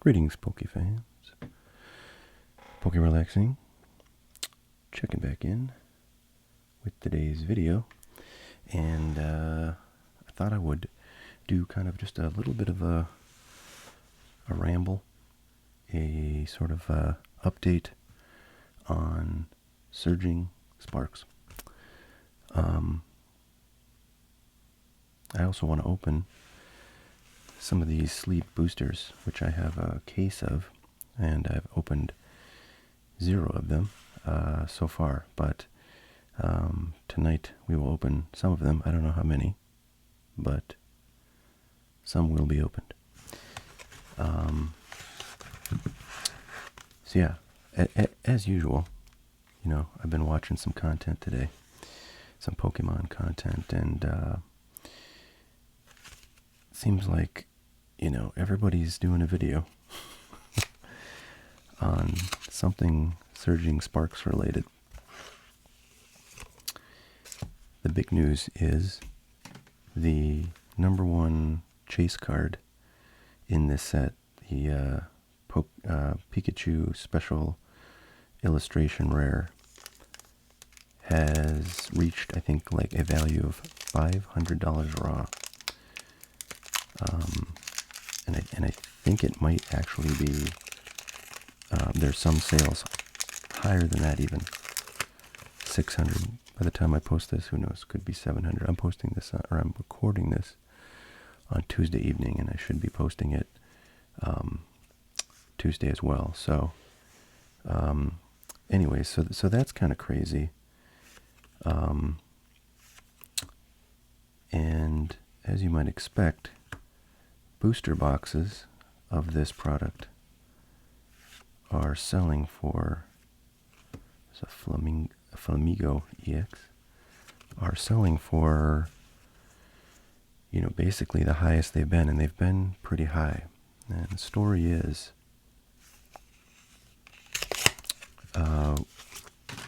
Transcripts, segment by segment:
Greetings, Poke fans. Poke Relaxing, checking back in with today's video, and I thought I would do kind of just a little bit of a ramble, a sort of update on surging sparks. I also want to open some of these sleep boosters, which I have a case of, and I've opened 0 of them so far, but tonight we will open some of them. I don't know how many, but some will be opened. So yeah, as usual, you know, I've been watching some content today, some Pokemon content, and seems like, you know, everybody's doing a video on something surging sparks related. The big news is the #1 chase card in this set, the Pikachu Special Illustration Rare, has reached, I think, like a value of $500 raw. And I think it might actually be, there's some sales higher than that even, 600. By the time I post this, who knows, could be 700. I'm posting this, or I'm recording this on Tuesday evening, and I should be posting it Tuesday as well. So, anyway, so that's kind of crazy. And as you might expect, booster boxes of this product are selling for, it's a Flamigo EX, are selling for, you know, basically the highest they've been, and they've been pretty high. And the story is,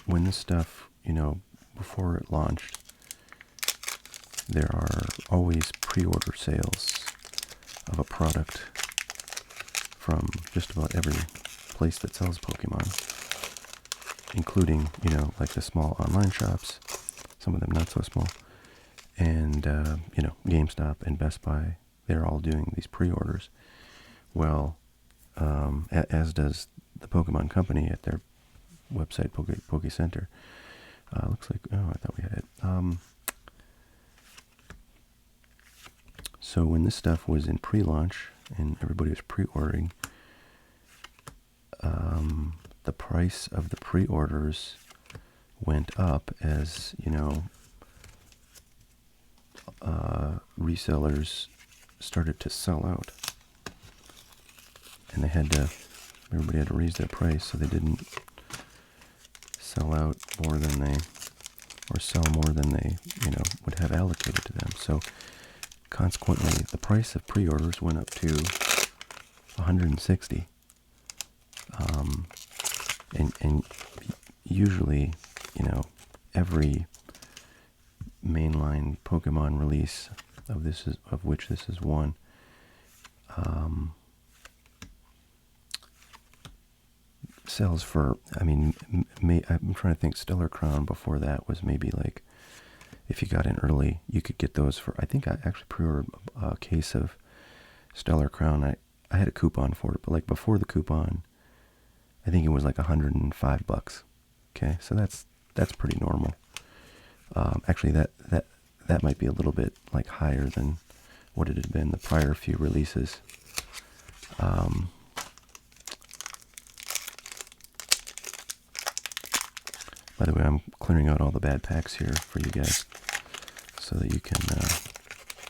when this stuff, you know, before it launched, there are always pre-order sales of a product from just about every place that sells Pokemon, including, you know, like the small online shops, some of them not so small, and, you know, GameStop and Best Buy. They're all doing these pre-orders. Well, as does the Pokemon Company at their website, Poke Center. Looks like, oh, I thought we had it. So when this stuff was in pre-launch and everybody was pre-ordering, the price of the pre-orders went up as, you know, resellers started to sell out. And everybody had to raise their price so they didn't sell out more than they, or sell more than they, you know, would have allocated to them. So consequently, the price of pre-orders went up to $160. And usually, you know, every mainline Pokemon release of which this is one, sells for, I mean, I'm trying to think, Stellar Crown before that was maybe like, if you got in early, you could get those for, I think I actually pre-ordered a case of Stellar Crown. I had a coupon for it, but like before the coupon, I think it was like $105. Okay, so that's pretty normal. Actually, that might be a little bit like higher than what it had been the prior few releases. By the way, I'm clearing out all the bad packs here for you guys, so that you can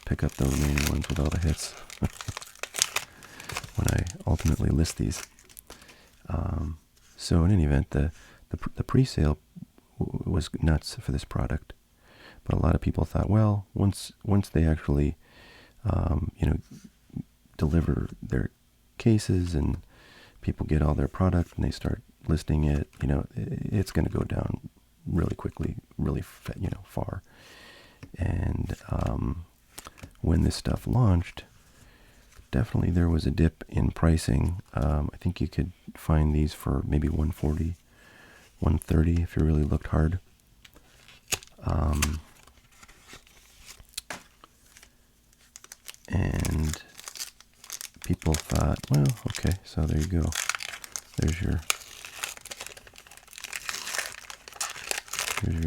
pick up the remaining ones with all the hits when I ultimately list these. So in any event, the pre-sale was nuts for this product, but a lot of people thought, well, once they actually, you know, deliver their cases and people get all their product and they start listing it, you know, it's going to go down really quickly, really, you know, far. And when this stuff launched, definitely there was a dip in pricing. I think you could find these for maybe 140, 130 if you really looked hard. And people thought, well, okay, so there you go. There's your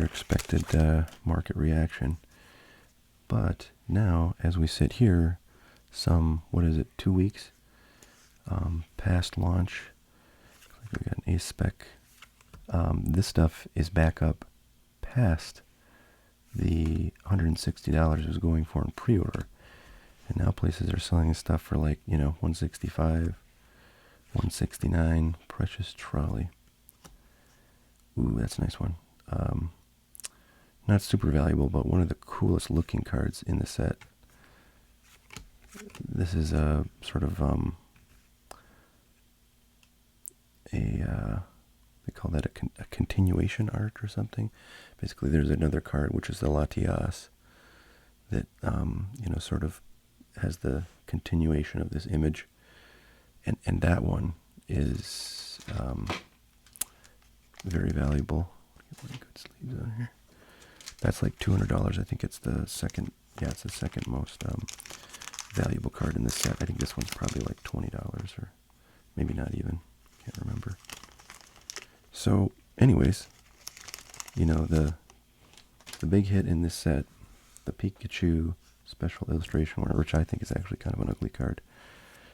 expected market reaction. But now, as we sit here, some, 2 weeks past launch, we got an A-spec. This stuff is back up past the $160 it was going for in pre-order. And now places are selling this stuff for like, $165, $169. Precious Trolley. Ooh, that's a nice one. Not super valuable, but one of the coolest looking cards in the set. This is a sort of they call that a continuation art or something. Basically, there's another card which is the Latias that sort of has the continuation of this image, and that one is very valuable. Get good sleeves on here. That's like $200. I think it's the second. Yeah, it's the second most valuable card in this set. I think this one's probably like $20 or maybe not even. Can't remember. So, anyways, the big hit in this set, the Pikachu special illustration, which I think is actually kind of an ugly card.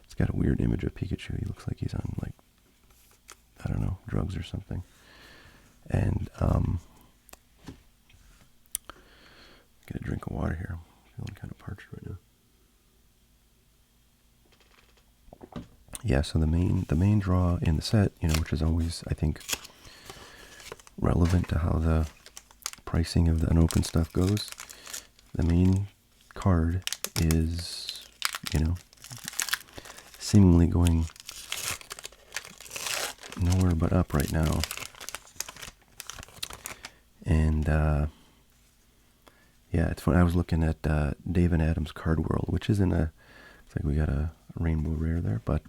It's got a weird image of Pikachu. He looks like he's on, like, I don't know, drugs or something. And get a drink of water here. I'm feeling kind of parched right now. Yeah, so the main draw in the set, which is always, I think, relevant to how the pricing of the unopened stuff goes. The main card is, seemingly going nowhere but up right now. And yeah, it's fun. I was looking at Dave and Adam's Card World, which isn't a. It's like we got a rainbow rare there, but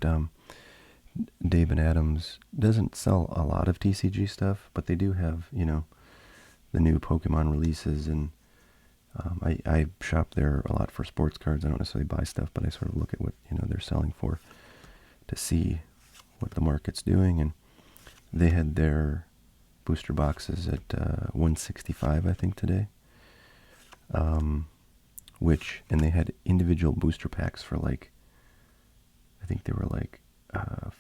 Dave and Adams doesn't sell a lot of TCG stuff, but they do have, the new Pokemon releases, and I shop there a lot for sports cards. I don't necessarily buy stuff, but I sort of look at what they're selling for to see what the market's doing, and they had their booster boxes at 165, I think, today. And they had individual booster packs for like, I think they were like, God,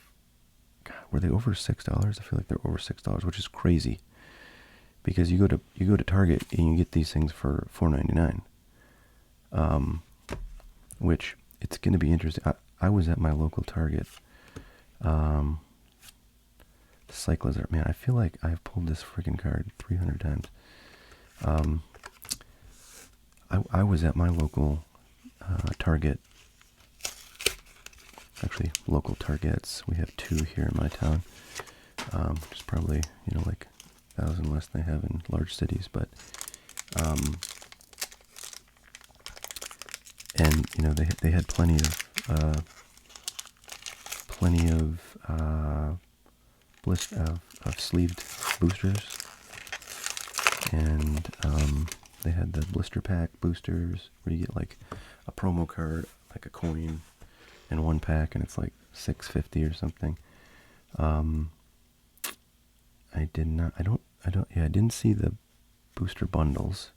were they over $6? I feel like they're over $6, which is crazy. Because you go to Target and you get these things for $4.99, which it's going to be interesting. I was at my local Target, Cyclizar. Man, I feel like I've pulled this freaking card 300 times. I was at my local Target. Actually, local Targets. We have 2 here in my town, which is probably like 1,000 less than they have in large cities. But and they had plenty of sleeved boosters, and they had the blister pack boosters where you get like a promo card, like a coin, in one pack, and it's like $6.50 or something. I didn't see the booster bundles.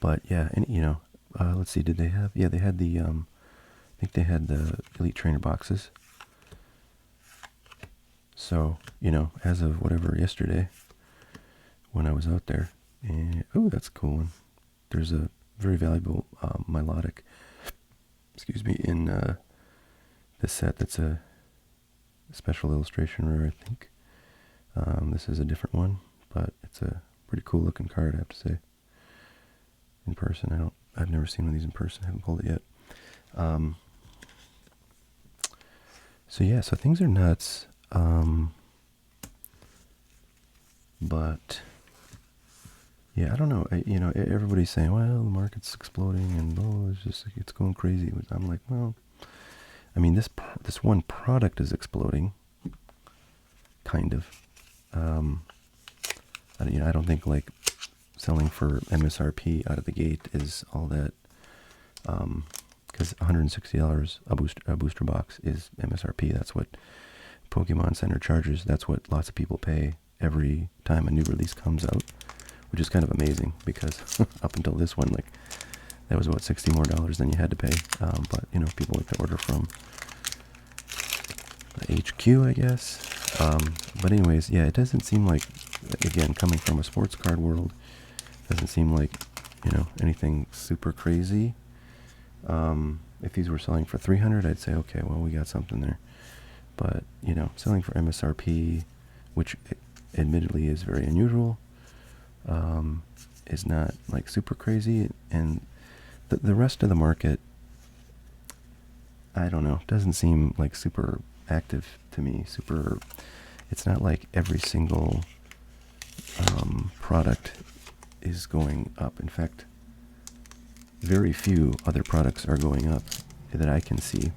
But yeah, and let's see, did they have? Yeah, they had the. I think they had the Elite Trainer boxes. So as of whatever yesterday, when I was out there, and oh, that's a cool one. There's a very valuable Milotic, in this set. That's a special illustration rare, I think. This is a different one, but it's a pretty cool looking card, I have to say. In person, I've never seen one of these in person. I haven't pulled it yet. So yeah, so things are nuts. But Yeah, I don't know. Everybody's saying, well, the market's exploding and it's going crazy. I'm like, well, I mean, this one product is exploding, kind of. I don't think like selling for MSRP out of the gate is all that, because $160 a booster box is MSRP. That's what Pokemon Center charges. That's what lots of people pay every time a new release comes out, which is kind of amazing because up until this one, like, that was about $60 more than you had to pay. But people like to order from the HQ, I guess. But anyways, yeah, it doesn't seem like, again, coming from a sports card world, doesn't seem like anything super crazy. If these were selling for $300, I'd say, okay, well, we got something there. But selling for MSRP, which admittedly is very unusual, is not like super crazy. And the rest of the market, I don't know, doesn't seem like super active to me. It's not like every single product is going up. In fact, very few other products are going up that I can see.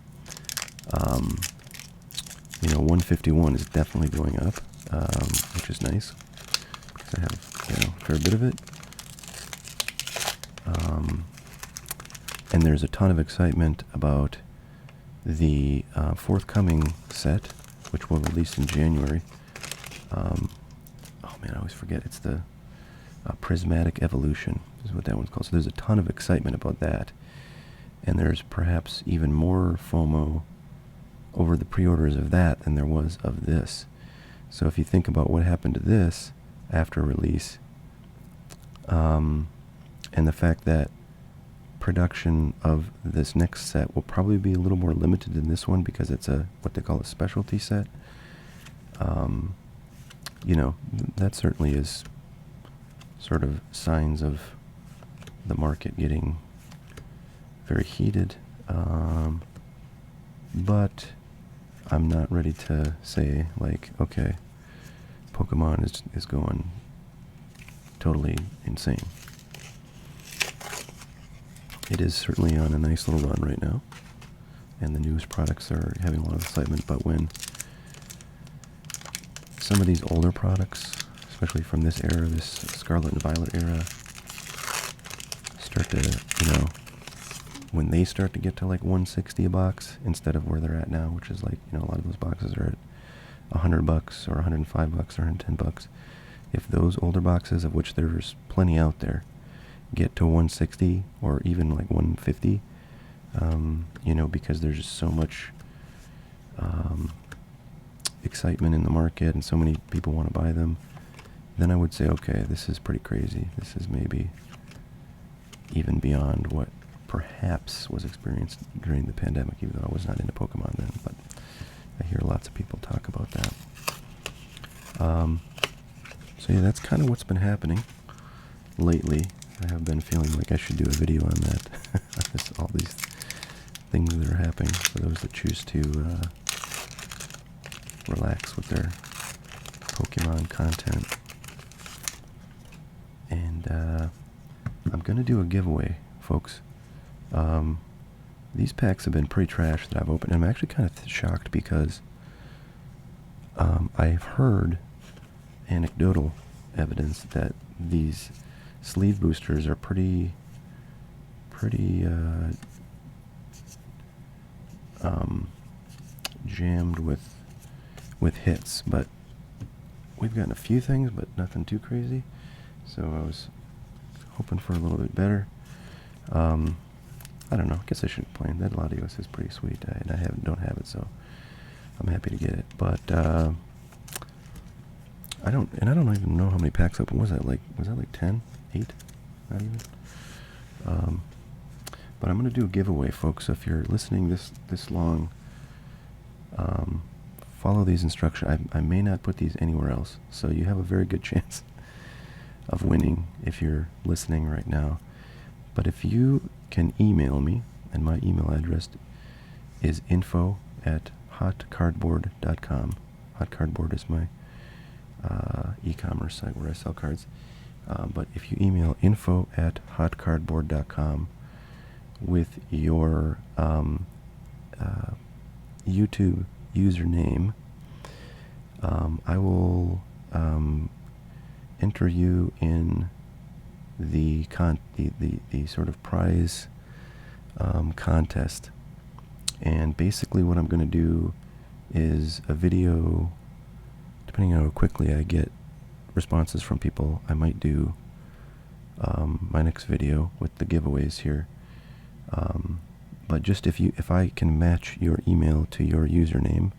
151 is definitely going up, which is nice because I have a fair bit of it. And there's a ton of excitement about the forthcoming set, which will release in January. Oh man, I always forget. It's the Prismatic Evolution is what that one's called. So there's a ton of excitement about that. And there's perhaps even more FOMO over the pre-orders of that than there was of this. So if you think about what happened to this after release, and the fact that production of this next set will probably be a little more limited than this one because it's what they call a specialty set, that certainly is sort of signs of the market getting very heated. But I'm not ready to say, like, okay, Pokemon is going totally insane. It is certainly on a nice little run right now, and the newest products are having a lot of excitement. But when some of these older products, especially from this era, this Scarlet and Violet era, start to, when they start to get to like $160 a box instead of where they're at now, which is like, a lot of those boxes are at $100 or $105 or $110. If those older boxes, of which there's plenty out there, get to $160 or even like $150, because there's just so much excitement in the market and so many people want to buy them, then I would say, okay, this is pretty crazy. This is maybe even beyond what perhaps was experienced during the pandemic, even though I was not into Pokemon then, but I hear lots of people talk about that. So yeah, that's kind of what's been happening lately. I have been feeling like I should do a video on that, all these things that are happening for those that choose to relax with their Pokemon content. And I'm going to do a giveaway, folks. These packs have been pretty trash that I've opened. I'm actually kind of shocked because I've heard anecdotal evidence that these sleeve boosters are pretty jammed with hits, but we've gotten a few things, but nothing too crazy. So I was hoping for a little bit better. I don't know. I guess I shouldn't complain. That Latios is pretty sweet, and I don't have it, so I'm happy to get it. But I don't even know how many packs open. Was that like 10, 8? Not even. But I'm gonna do a giveaway, folks. So if you're listening this long, follow these instructions. I may not put these anywhere else, so you have a very good chance of winning if you're listening right now. But if you can email me, and my email address is info@hotcardboard.com. Hot Cardboard is my e-commerce site where I sell cards. But if you email info@hotcardboard.com with your YouTube username, I will enter you in the sort of prize contest. And basically what I'm going to do is a video, depending on how quickly I get responses from people, I might do my next video with the giveaways here. But just if I can match your email to your username,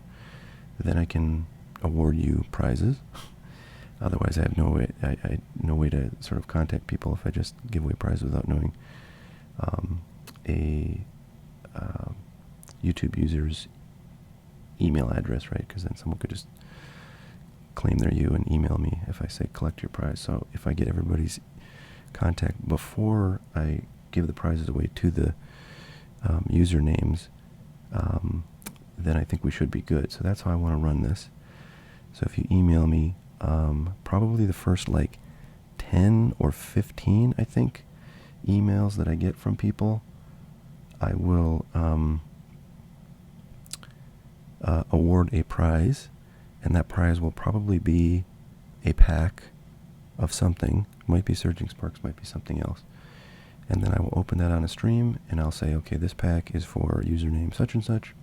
then I can award you prizes. Otherwise, I have no way to sort of contact people if I just give away prizes without knowing a YouTube user's email address, right? Because then someone could just claim they're you and email me if I say collect your prize. So if I get everybody's contact before I give the prizes away to the usernames, then I think we should be good. So that's how I want to run this. So if you email me, probably the first like 10 or 15, I think, emails that I get from people, I will award a prize, and that prize will probably be a pack of something. Might be Surging Sparks, might be something else. And then I will open that on a stream, and I'll say, okay, this pack is for username such and such.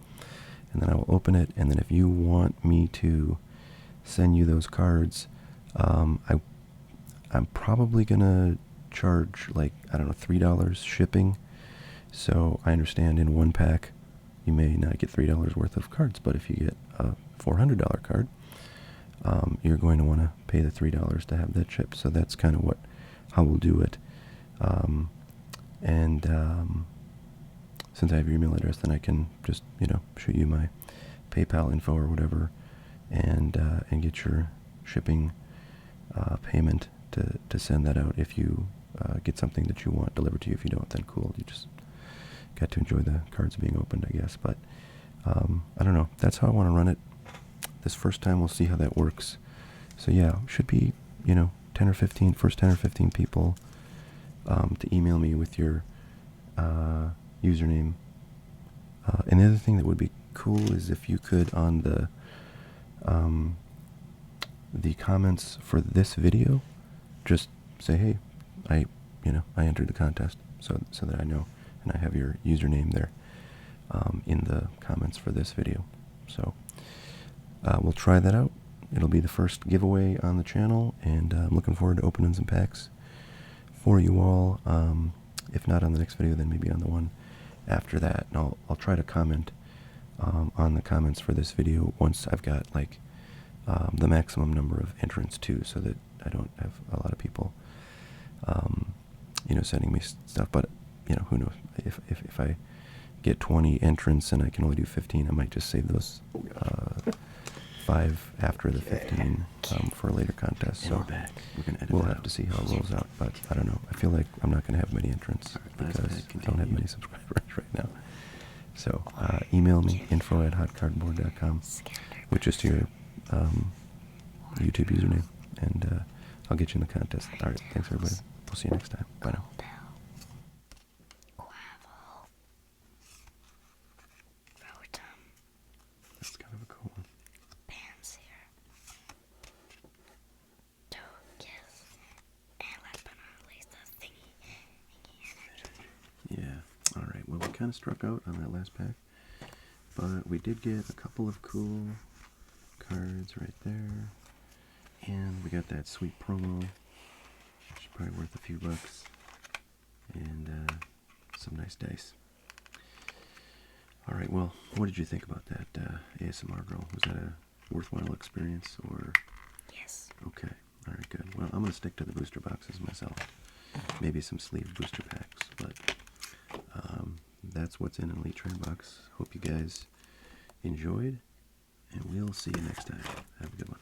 And then I will open it, and then if you want me to send you those cards, I'm probably going to charge, like, I don't know, $3 shipping. So I understand in one pack you may not get $3 worth of cards, but if you get a $400 card, you're going to want to pay the $3 to have that shipped. So that's kind of how we'll do it. Since I have your email address, then I can just, shoot you my PayPal info or whatever, and get your shipping payment to send that out if you get something that you want delivered to you. If you don't, then cool. You just got to enjoy the cards being opened, I guess. But I don't know. That's how I want to run it. This first time, we'll see how that works. So yeah, should be, 10 or 15, first 10 or 15 people to email me with your username. And the other thing that would be cool is if you could, on the comments for this video, just say, hey, I entered the contest, so that I know, and I have your username there in the comments for this video. So we'll try that out. It'll be the first giveaway on the channel, and I'm looking forward to opening some packs for you all. If not on the next video, then maybe on the one after that. And I'll try to comment on the comments for this video once I've got like the maximum number of entrants too, so that I don't have a lot of people sending me stuff. But who knows, if I get 20 entrants and I can only do 15, I might just save those 5 after the 15 for a later contest. So we'll have to see how it rolls out. But I don't know. I feel like I'm not going to have many entrants because I don't have many subscribers right now. So email me, info@hotcardboard.com, with just your YouTube username, and I'll get you in the contest. All right, thanks everybody. We'll see you next time. Bye now. That's kind of a cool one. Yeah, alright, well we kind of struck out on that last pack, but we did get a couple of cool cards right there, and we got that sweet promo, which is probably worth a few bucks, and some nice dice. Alright, well, what did you think about that ASMR girl? Was that a worthwhile experience, or? Yes. Okay, alright, good. Well, I'm going to stick to the booster boxes myself. Maybe some sleeve booster packs, but that's what's in an Elite Trainer box. Hope you guys enjoyed, and we'll see you next time. Have a good one.